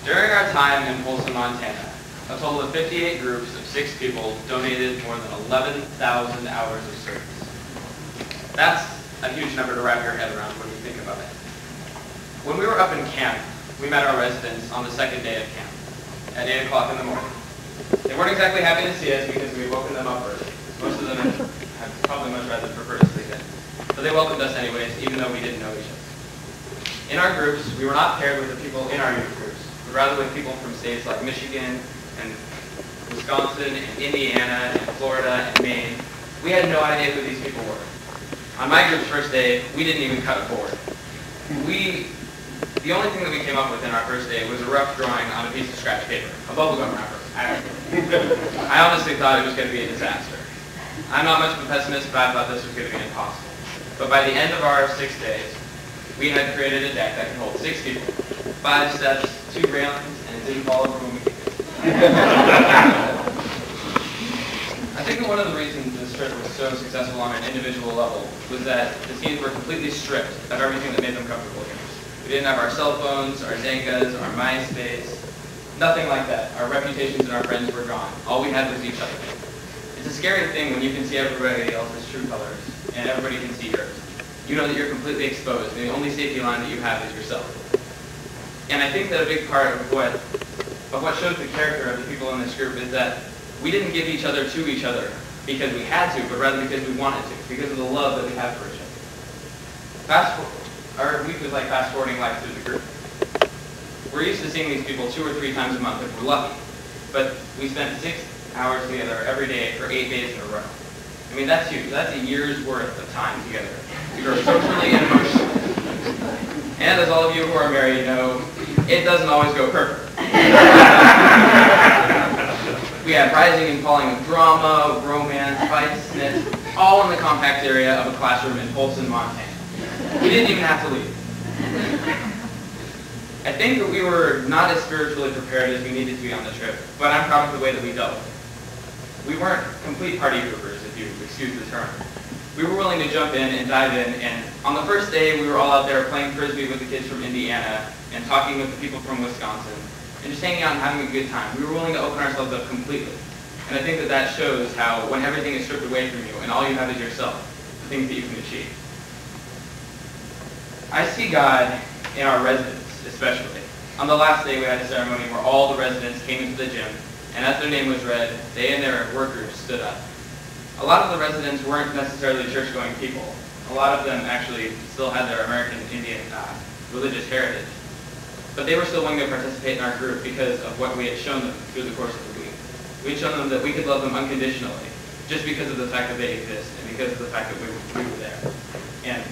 During our time in Polson, Montana, a total of 58 groups of 6 people donated more than 11,000 hours of service. That's a huge number to wrap your head around when you think about it. When we were up in camp, we met our residents on the second day of camp at 8 o'clock in the morning. They weren't exactly happy to see us because we had woken them up early. Most of them had probably much rather prefer to sleep in. But they welcomed us anyways, even though we didn't know each other. In our groups, we were not paired with the people in our youth groups, but rather with people from states like Michigan and Wisconsin and Indiana and Florida and Maine. We had no idea who these people were. On my group's first day, we didn't even cut a board. The only thing that we came up with in our first day was a rough drawing on a piece of scratch paper, a bubblegum wrapper. I honestly thought it was going to be a disaster. I'm not much of a pessimist, but I thought this was going to be impossible. But by the end of our 6 days, we had created a deck that could hold 6 people, 5 steps, 2 railings, and it didn't fall over when we kicked it. I think that one of the reasons this trip was so successful on an individual level was that the teens were completely stripped of everything that made them comfortable here. We didn't have our cell phones, our Zenkas, our MySpace, nothing like that. Our reputations and our friends were gone. All we had was each other. It's a scary thing when you can see everybody else's true colors and everybody can see yours. You know that you're completely exposed, and the only safety line that you have is yourself. And I think that a big part of what shows the character of the people in this group is that we didn't give each other to each other because we had to, but rather because we wanted to, because of the love that we have for each other. Our week was like fast-forwarding life through the group. We're used to seeing these people 2 or 3 times a month if we're lucky, but we spent 6 hours together every day for 8 days in a row. I mean, that's huge. That's a year's worth of time together to grow socially and emotionally. And as all of you who are married know, it doesn't always go perfect. We had rising and falling of drama, romance, fights, snits, all in the compact area of a classroom in Polson, Montana. We didn't even have to leave. I think that we were not as spiritually prepared as we needed to be on the trip, but I'm proud of the way that we dealt with it. We weren't complete party goopers, if you excuse the term. We were willing to jump in and dive in, and on the first day we were all out there playing Frisbee with the kids from Indiana and talking with the people from Wisconsin and just hanging out and having a good time. We were willing to open ourselves up completely. And I think that that shows how when everything is stripped away from you and all you have is yourself, the things that you can achieve. I see God in our residents, especially. On the last day we had a ceremony where all the residents came into the gym, and as their name was read, they and their work groups stood up. A lot of the residents weren't necessarily church-going people. A lot of them actually still had their American Indian religious heritage. But they were still willing to participate in our group because of what we had shown them through the course of the week. We had shown them that we could love them unconditionally, just because of the fact that they exist, and because of the fact that we were there. And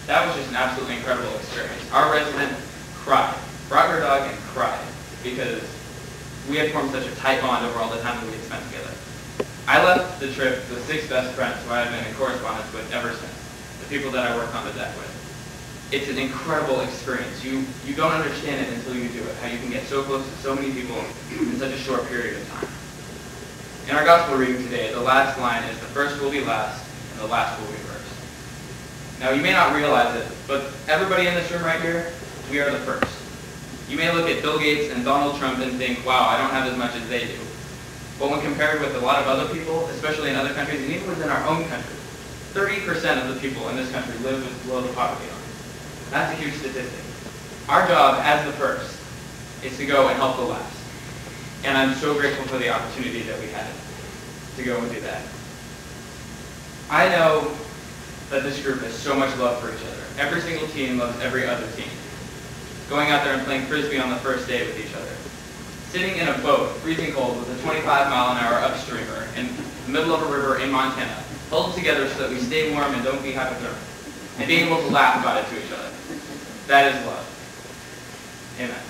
that was just an absolutely incredible experience. Our resident cried, brought her dog and cried, because we had formed such a tight bond over all the time that we had spent together. I left the trip with 6 best friends who I have been in correspondence with ever since, the people that I worked on the deck with. It's an incredible experience. You don't understand it until you do it, how you can get so close to so many people in such a short period of time. In our gospel reading today, the last line is, "The first will be last, and the last will be first." Now, you may not realize it, but everybody in this room right here, we are the first. You may look at Bill Gates and Donald Trump and think, wow, I don't have as much as they do. But when compared with a lot of other people, especially in other countries, and even within our own country, 30% of the people in this country live below the poverty line. That's a huge statistic. Our job as the first is to go and help the last. And I'm so grateful for the opportunity that we had to go and do that. I know that this group has so much love for each other. Every single team loves every other team. Going out there and playing Frisbee on the first day with each other. Sitting in a boat, freezing cold, with a 25-mile-an-hour upstreamer in the middle of a river in Montana, huddled together so that we stay warm and don't be hypothermic. And being able to laugh about it to each other. That is love. Amen.